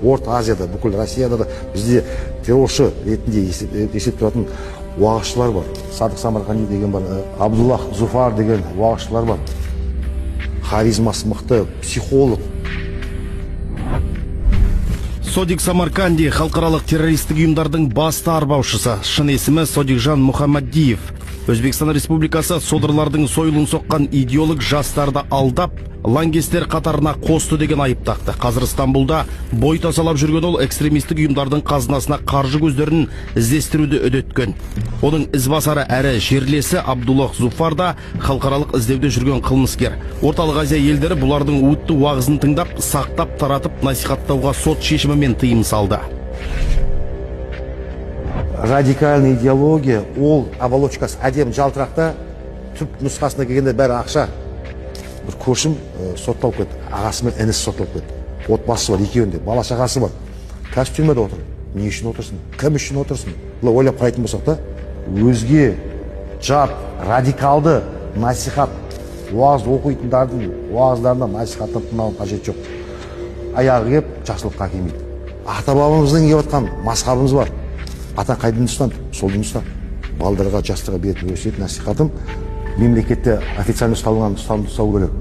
Орта Азияда, бүкіл Россияда да бізде терроршы ретінде есеп тұратын уағызшылар бар. Садық Самарқанди деген бар, Абдуллах Зуфар деген уағызшылар бар. Харизмасы мықты, психолог. Содик Самарканди халықаралық террористік ұйымдардың басты арбаушысы. Шын есімі Содикжан Мухаммадиев. Өзбекстан Республикасы содырлардың сойылын соққан идеолог жастарды алдап, лаңкестер қатарына қосты деген айып тақты. Қазір Стамбулда бой тасалап жүрген ол экстремистік ұйымдардың қазынасына қаржы көздерін іздестіруді үдеткен. Оның ізбасары әрі жерлесі Абдуллах Зуфар да халықаралық іздеуде жүрген қылмыскер. Орталық Азия елдері бұлардың уытты уағызын тыңдап, сақтап, таратып, насихаттауға сот шешімімен тыйым салды. Радикальный идеология, ол оболочкасы әдем жалтырақта, түп нұсқасына келгенде бәрі ақша. Бір көршім сотталып кетті, ағасы мен інісі сотталып кетті. Отбасы бар, екеуінде, бала шағасы бар. Қазір түрмеде отыр. Не үшін отырсың? Кім үшін отырсың? Бұлай ойлап қарайтын болсақ та, өзге жат, радикалды насихат, уағыз оқитындардың уағыздарына насихаттан тыңдауын қажет жоқ. Аяғы кеп, жақсылыққа келмейді. Ата бабамыздың келіп жатқан мазһабымыз бар. Ата қай дінді ұстан, сол дінді ұстан. Балдарға, жастарға беретін өсиет насихатым мемлекетте официально ұсталған ұстанымды ұстау керек.